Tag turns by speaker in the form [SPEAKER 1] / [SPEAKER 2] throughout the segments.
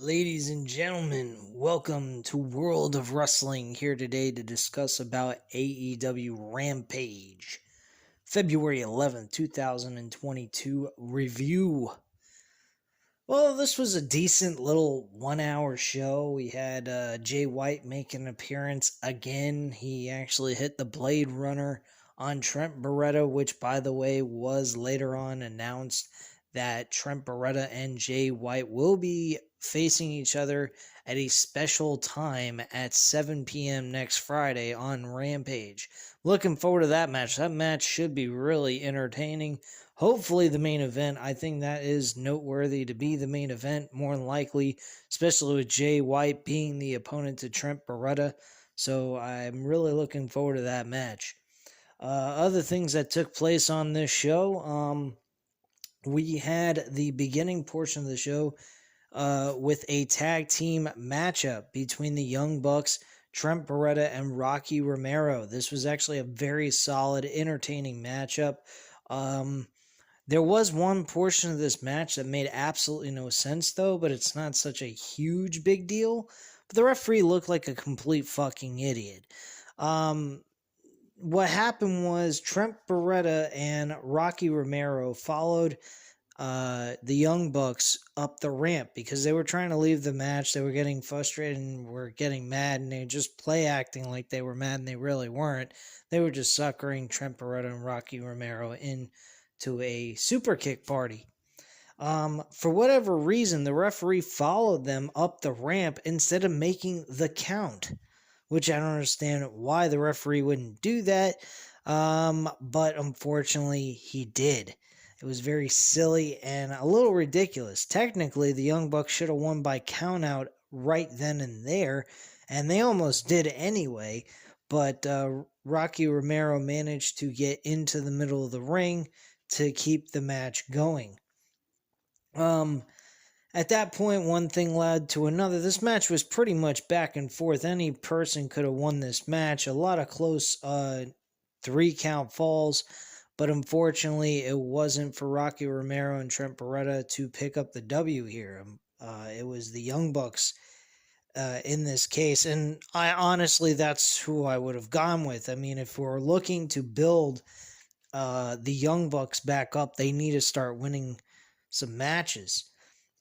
[SPEAKER 1] Ladies and gentlemen, welcome to World of Wrestling, here today to discuss about AEW Rampage, February 11th, 2022 review. Well, this was a decent little 1 hour show. We had Jay White make an appearance again. He actually hit the Blade Runner on Trent Beretta, which, by the way, was later on announced that Trent Beretta and Jay White will be facing each other at a special time at 7 p.m. next Friday on Rampage. Looking forward to that match. That match should be really entertaining. Hopefully the main event. I think that is noteworthy to be the main event, more than likely, especially with Jay White being the opponent to Trent Beretta. So I'm really looking forward to that match. Other things that took place on this show, we had the beginning portion of the show with a tag team matchup between the Young Bucks, Trent Beretta, and Rocky Romero. This was actually a very solid, entertaining matchup. There was one portion of this match that made absolutely no sense, though, but it's not such a huge big deal. But the referee looked like a complete fucking idiot. What happened was Trent Beretta and Rocky Romero followed the Young Bucks up the ramp because they were trying to leave the match. They were getting frustrated and were getting mad, and they just play acting like they were mad, and they really weren't. They were just suckering Trent Beretta and Rocky Romero into a super kick party. For whatever reason, the referee followed them up the ramp instead of making the count, which I don't understand why the referee wouldn't do that. But unfortunately, he did. It was very silly and a little ridiculous. Technically, the Young Bucks should have won by countout right then and there, and they almost did anyway. But Rocky Romero managed to get into the middle of the ring to keep the match going. At that point, one thing led to another. This match was pretty much back and forth. Any person could have won this match. A lot of close 3-count falls, but unfortunately, it wasn't for Rocky Romero and Trent Beretta to pick up the W here. It was the Young Bucks in this case, and that's who I would have gone with. I mean, if we're looking to build the Young Bucks back up, they need to start winning some matches.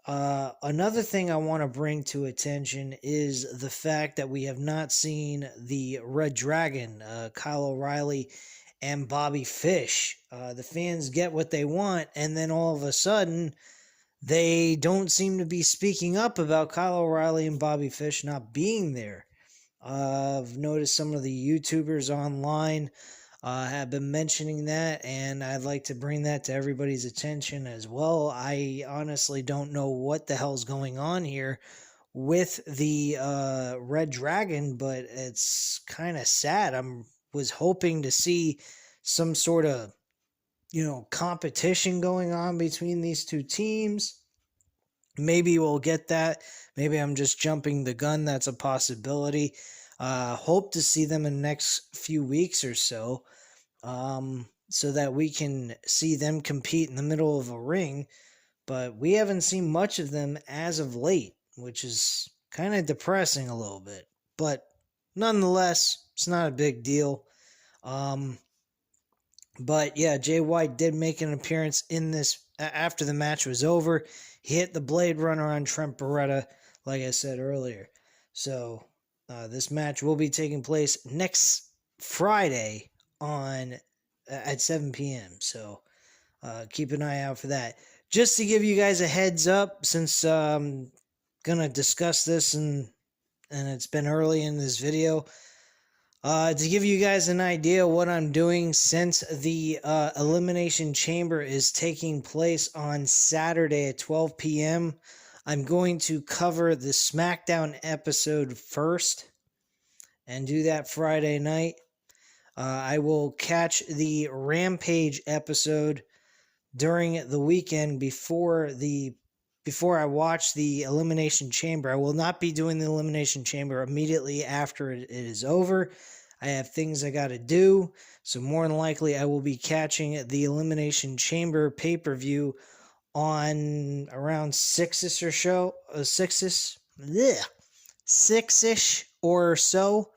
[SPEAKER 1] Another thing I want to bring to attention is the fact that we have not seen the Red Dragon, Kyle O'Reilly, and Bobby Fish. The fans get what they want, and then all of a sudden, they don't seem to be speaking up about Kyle O'Reilly and Bobby Fish not being there. I've noticed some of the YouTubers online have been mentioning that, and I'd like to bring that to everybody's attention as well. I honestly don't know what the hell's going on here with the Red Dragon, but it's kind of sad. Was hoping to see some sort of, competition going on between these two teams. Maybe we'll get that. Maybe I'm just jumping the gun. That's a possibility. Hope to see them in the next few weeks or so, so that we can see them compete in the middle of a ring. But we haven't seen much of them as of late, which is kind of depressing a little bit. But nonetheless, it's not a big deal. But yeah, Jay White did make an appearance in this after the match was over. He hit the Blade Runner on Trent Beretta, like I said earlier. So this match will be taking place next Friday at 7 p.m. So keep an eye out for that. Just to give you guys a heads up, since I'm gonna discuss this and it's been early in this video, to give you guys an idea of what I'm doing, since the Elimination Chamber is taking place on Saturday at 12 p.m., I'm going to cover the SmackDown episode first and do that Friday night. I will catch the Rampage episode during the weekend before I watch the Elimination Chamber. I will not be doing the Elimination Chamber immediately after it is over. I have things I got to do, so more than likely I will be catching the Elimination Chamber pay-per-view on around six-ish or so, six-ish or so,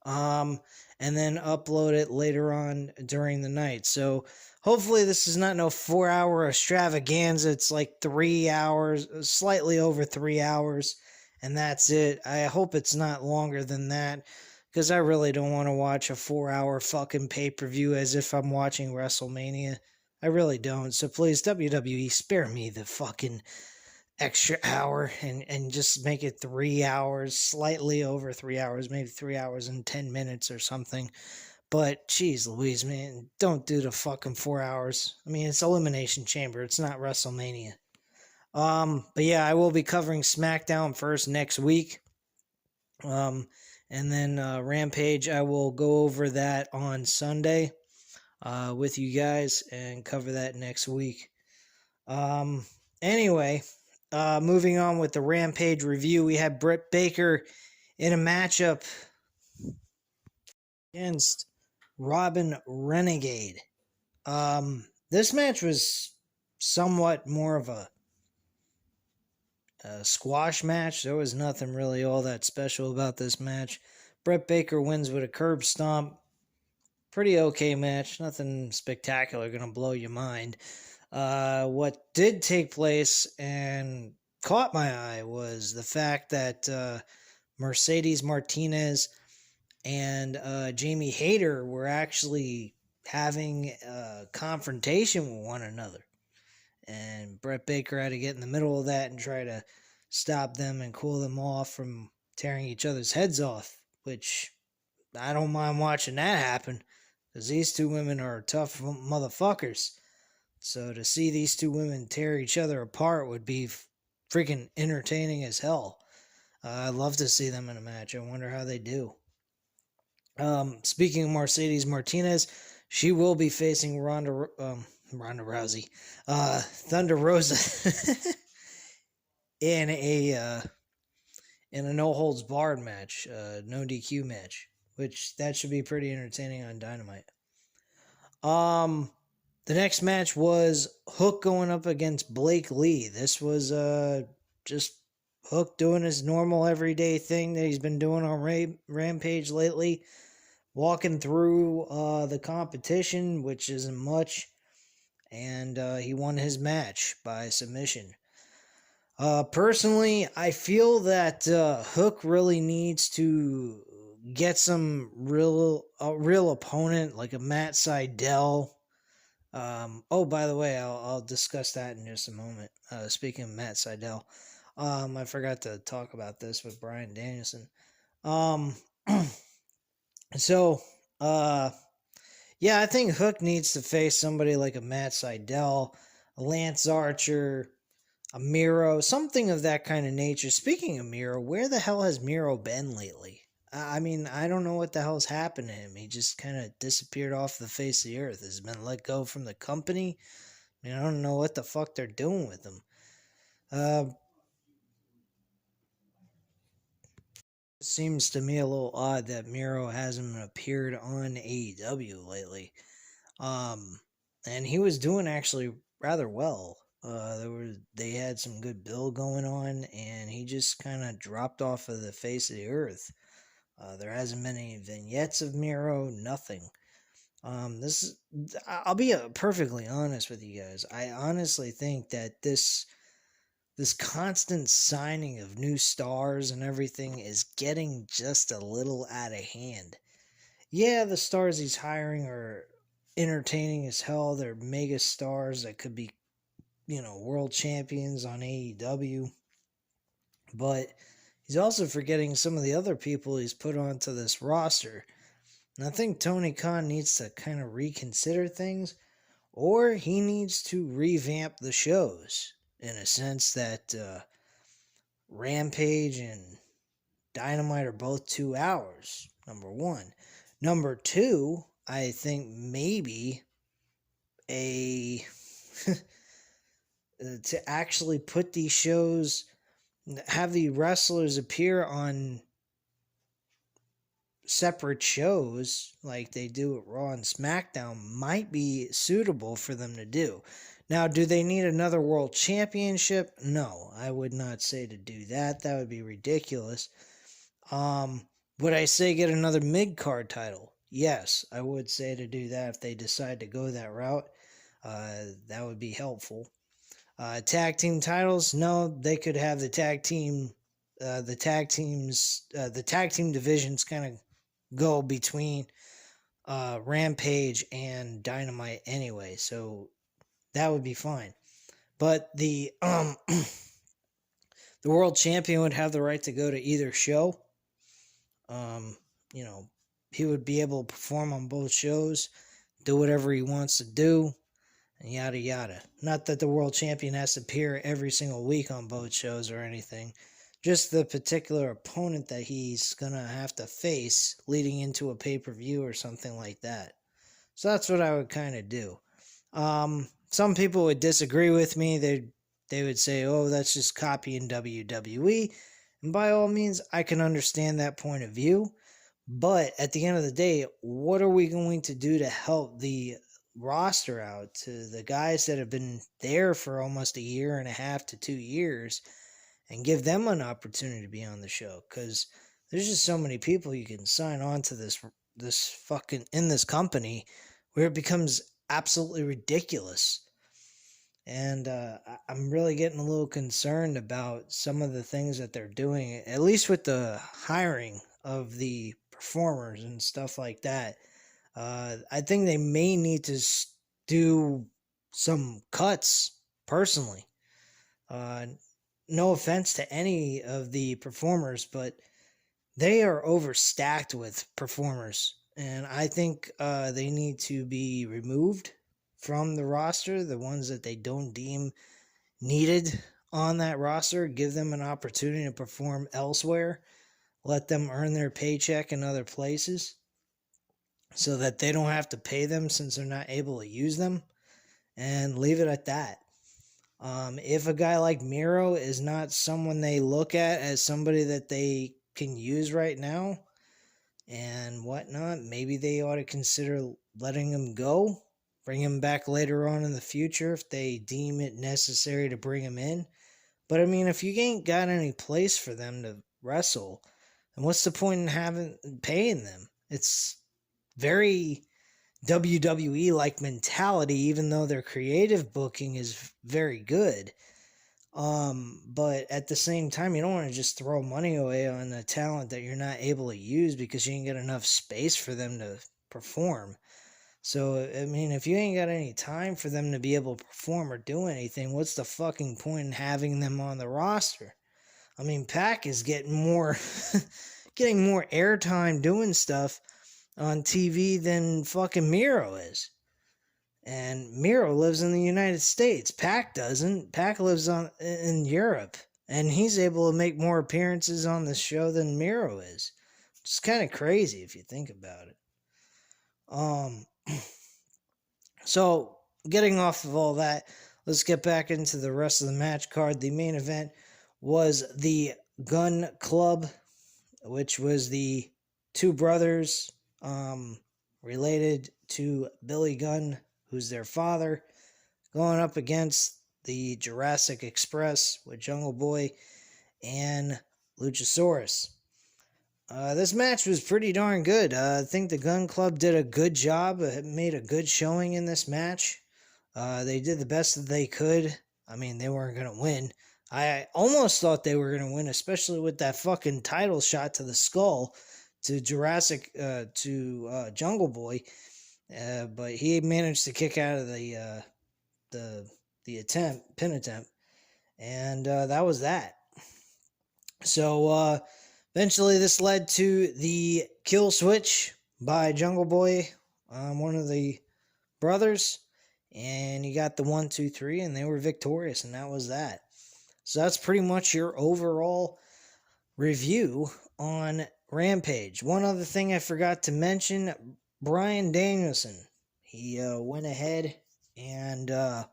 [SPEAKER 1] um, and then upload it later on during the night. So hopefully this is not no 4-hour extravaganza. It's like 3 hours, slightly over 3 hours, and that's it. I hope it's not longer than that, because I really don't want to watch a 4-hour fucking pay-per-view as if I'm watching WrestleMania. I really don't. So please, WWE, spare me the fucking extra hour and just make it 3 hours, slightly over 3 hours, maybe 3 hours and 10 minutes or something. But geez Louise, man, don't do the fucking 4 hours. I mean, it's Elimination Chamber, it's not WrestleMania. But yeah, I will be covering SmackDown first next week. And then Rampage, I will go over that on Sunday with you guys and cover that next week. Anyway, moving on with the Rampage review, we had Britt Baker in a matchup against Robin Renegade. This match was somewhat more of a squash match. There was nothing really all that special about this match. Britt Baker wins with a curb stomp. Pretty okay match. Nothing spectacular, gonna blow your mind. What did take place and caught my eye was the fact that Mercedes Martinez and Jamie Hayter were actually having a confrontation with one another. And Britt Baker had to get in the middle of that and try to stop them and cool them off from tearing each other's heads off, which I don't mind watching that happen, because these two women are tough motherfuckers. So to see these two women tear each other apart would be freaking entertaining as hell. I'd love to see them in a match. I wonder how they do. Speaking of Mercedes Martinez, she will be facing Ronda Rousey, Thunder Rosa in a no holds barred match, no DQ match, which that should be pretty entertaining on Dynamite. The next match was Hook going up against Blake Lee. This was just Hook doing his normal everyday thing that he's been doing on Rampage lately, walking through the competition, which isn't much, and he won his match by submission. Personally, I feel that Hook really needs to get some real opponent, like a Matt Sydal. By the way, I'll discuss that in just a moment. Speaking of Matt Sydal, I forgot to talk about this with Bryan Danielson. Yeah, I think Hook needs to face somebody like a Matt Sydal, a Lance Archer, a Miro, something of that kind of nature. Speaking of Miro, where the hell has Miro been lately? I mean, I don't know what the hell's happened to him. He just kind of disappeared off the face of the earth. Has been let go from the company. I mean, I don't know what the fuck they're doing with him. It seems to me a little odd that Miro hasn't appeared on AEW lately. And he was doing actually rather well. They had some good build going on, and he just kind of dropped off of the face of the earth. There hasn't been any vignettes of Miro, nothing. I'll be perfectly honest with you guys. I honestly think that this constant signing of new stars and everything is getting just a little out of hand. Yeah, the stars he's hiring are entertaining as hell. They're mega stars that could be, world champions on AEW. But he's also forgetting some of the other people he's put onto this roster. And I think Tony Khan needs to kind of reconsider things, or he needs to revamp the shows in a sense that Rampage and Dynamite are both 2 hours, number one. Number two, I think maybe to actually put these shows, have the wrestlers appear on separate shows like they do at Raw and SmackDown might be suitable for them to do. Now, do they need another world championship? No, I would not say to do that. That would be ridiculous. Would I say get another mid card title? Yes, I would say to do that if they decide to go that route. That would be helpful. Tag team titles? No, they could have the tag team, the tag team divisions kind of go between Rampage and Dynamite anyway, so that would be fine. But the the world champion would have the right to go to either show. Um, you know, he would be able to perform on both shows, do whatever he wants to do, and yada yada. Not that the world champion has to appear every single week on both shows or anything. Just the particular opponent that he's gonna have to face leading into a pay-per-view or something like that. So that's what I would kind of do. Some people would disagree with me. They would say, "Oh, that's just copying WWE." And by all means, I can understand that point of view. But at the end of the day, what are we going to do to help the roster out, to the guys that have been there for almost a year and a half to 2 years, and give them an opportunity to be on the show? Because there's just so many people you can sign on to this fucking in this company where it becomes absolutely ridiculous. And I'm really getting a little concerned about some of the things that they're doing, at least with the hiring of the performers and stuff like that. I think they may need to do some cuts personally. Uh, no offense to any of the performers, but they are overstacked with performers. And I think they need to be removed from the roster, the ones that they don't deem needed on that roster. Give them an opportunity to perform elsewhere. Let them earn their paycheck in other places so that they don't have to pay them since they're not able to use them, and leave it at that. If a guy like Miro is not someone they look at as somebody that they can use right now and whatnot, maybe they ought to consider letting him go, bring him back later on in the future if they deem it necessary to bring him in. But I mean, if you ain't got any place for them to wrestle, then what's the point in paying them? It's very WWE like mentality, even though their creative booking is very good. But at the same time, you don't want to just throw money away on a talent that you're not able to use because you ain't got enough space for them to perform. So, I mean, if you ain't got any time for them to be able to perform or do anything, what's the fucking point in having them on the roster? I mean, Pac is getting more, getting more airtime doing stuff on TV than fucking Miro is. And Miro lives in the United States. Pac doesn't. Pac lives in Europe. And he's able to make more appearances on the show than Miro is. It's kind of crazy if you think about it. So, getting off of all that, let's get back into the rest of the match card. The main event was the Gun Club, which was the two brothers related to Billy Gunn, who's their father, going up against the Jurassic Express with Jungle Boy and Luchasaurus. This match was pretty darn good. I think the Gun Club did a good job, made a good showing in this match. They did the best that they could. I mean, they weren't going to win. I almost thought they were going to win, especially with that fucking title shot to the skull to Jungle Boy. But he managed to kick out of the pin attempt, and that was that. So eventually, this led to the kill switch by Jungle Boy, one of the brothers, and he got the 1, 2, 3, and they were victorious, and that was that. So that's pretty much your overall review on Rampage. One other thing I forgot to mention, Bryan Danielson. He went ahead and cut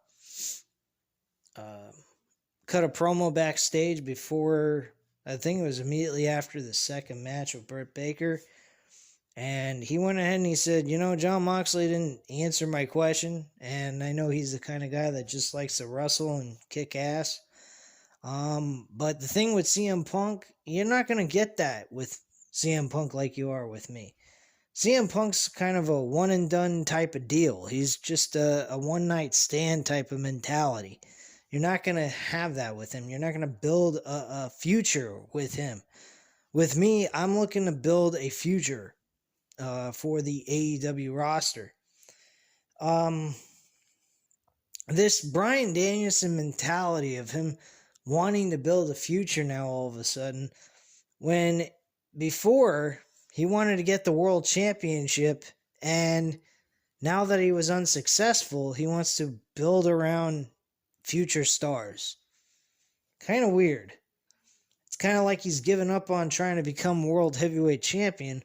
[SPEAKER 1] a promo backstage before, I think it was immediately after the second match with Britt Baker. And he went ahead and he said, John Moxley didn't answer my question. And I know he's the kind of guy that just likes to wrestle and kick ass. But the thing with CM Punk, you're not going to get that with CM Punk like you are with me. CM Punk's kind of a one and done type of deal. He's just a one night stand type of mentality. You're not going to have that with him. You're not going to build a future with him. With me, I'm looking to build a future for the AEW roster. This Bryan Danielson mentality of him wanting to build a future now all of a sudden, when before he wanted to get the world championship, and now that he was unsuccessful, he wants to build around future stars. Kind of weird. It's kind of like he's given up on trying to become world heavyweight champion,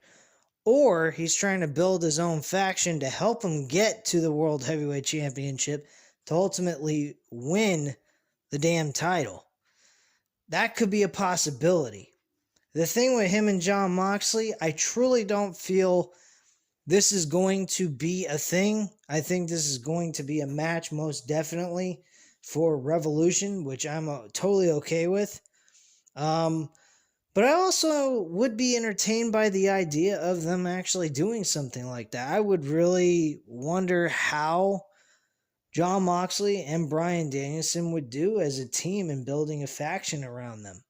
[SPEAKER 1] or he's trying to build his own faction to help him get to the world heavyweight championship to ultimately win the damn title. That could be a possibility. The thing with him and John Moxley, I truly don't feel this is going to be a thing. I think this is going to be a match most definitely for Revolution, which I'm totally okay with. But I also would be entertained by the idea of them actually doing something like that. I would really wonder how John Moxley and Bryan Danielson would do as a team in building a faction around them.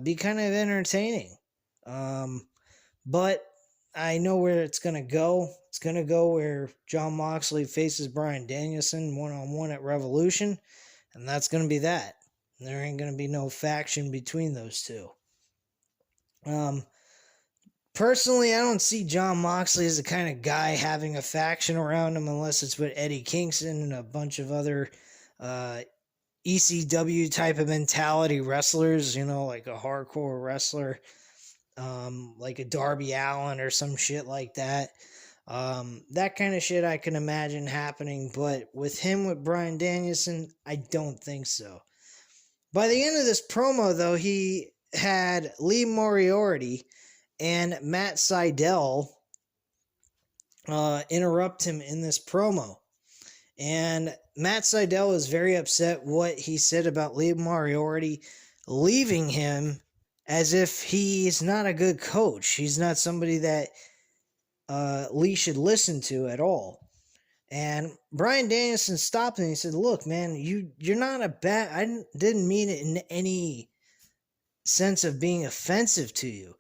[SPEAKER 1] Be kind of entertaining. But I know where it's going to go. It's going to go where John Moxley faces Bryan Danielson one-on-one at Revolution, and that's going to be that. There ain't going to be no faction between those two. Personally, I don't see John Moxley as the kind of guy having a faction around him unless it's with Eddie Kingston and a bunch of other ECW type of mentality wrestlers, like a hardcore wrestler, like a Darby Allin or some shit like that. That kind of shit I can imagine happening, but with Bryan Danielson, I don't think so. By the end of this promo, though, he had Lee Moriarty and Matt Sydal interrupt him in this promo. And Matt Sydal is very upset what he said about Lee Moriarty leaving him, as if he's not a good coach. He's not somebody that Lee should listen to at all. And Bryan Danielson stopped him and he said, "Look, man, you're not a bad... I didn't mean it in any sense of being offensive to you.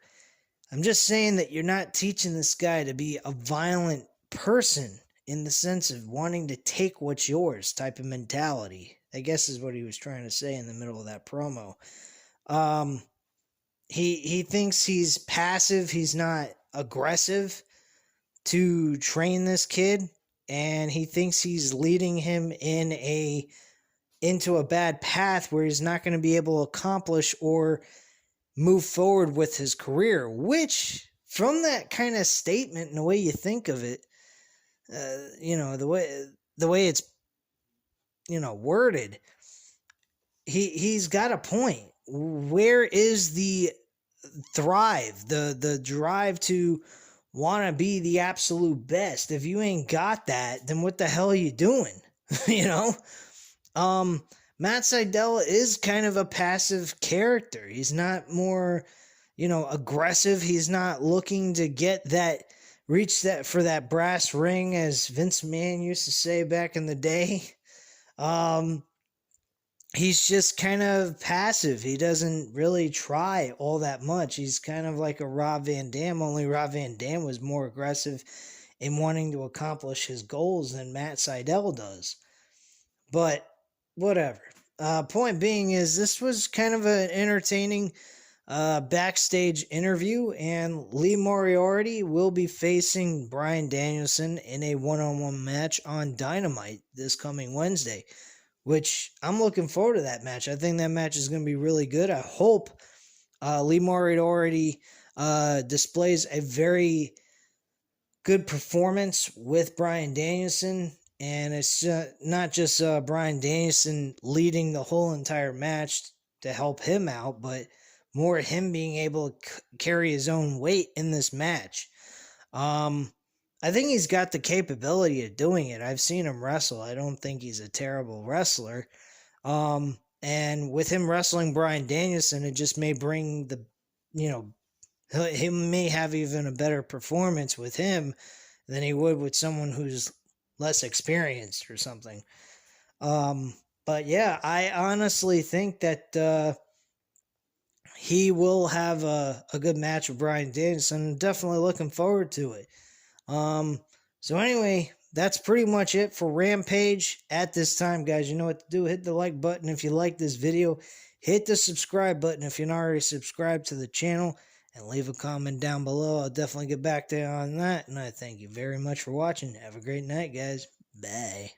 [SPEAKER 1] I'm just saying that you're not teaching this guy to be a violent person in the sense of wanting to take what's yours type of mentality," I guess is what he was trying to say in the middle of that promo. He thinks he's passive. He's not aggressive to train this kid. And he thinks he's leading him into a bad path where he's not going to be able to accomplish or move forward with his career, which from that kind of statement and the way you think of it, the way it's, worded, he's got a point. Where is the thrive, the drive to want to be the absolute best? If you ain't got that, then what the hell are you doing? Matt Sydal is kind of a passive character. He's not more, aggressive. He's not looking to reach for that brass ring, as Vince McMahon used to say back in the day. He's just kind of passive. He doesn't really try all that much. He's kind of like a Rob Van Dam, only Rob Van Dam was more aggressive in wanting to accomplish his goals than Matt Sydal does. But whatever. Point being is, this was kind of an entertaining backstage interview, and Lee Moriarty will be facing Bryan Danielson in a one-on-one match on Dynamite this coming Wednesday, which I'm looking forward to that match. I think that match is going to be really good. I hope Lee Moriarty displays a very good performance with Bryan Danielson. And it's not just Bryan Danielson leading the whole entire match to help him out, but more him being able to carry his own weight in this match. I think he's got the capability of doing it. I've seen him wrestle. I don't think he's a terrible wrestler. And with him wrestling Bryan Danielson, it just may bring the, you know, he may have even a better performance with him than he would with someone who's less experienced or something. But yeah, I honestly think that he will have a good match with Bryan Danielson. Definitely looking forward to it. So anyway, that's pretty much it for Rampage at this time, guys. You know what to do. Hit the like button if you like this video. Hit the subscribe button if you're not already subscribed to the channel. And leave a comment down below. I'll definitely get back to you on that. And I thank you very much for watching. Have a great night, guys. Bye.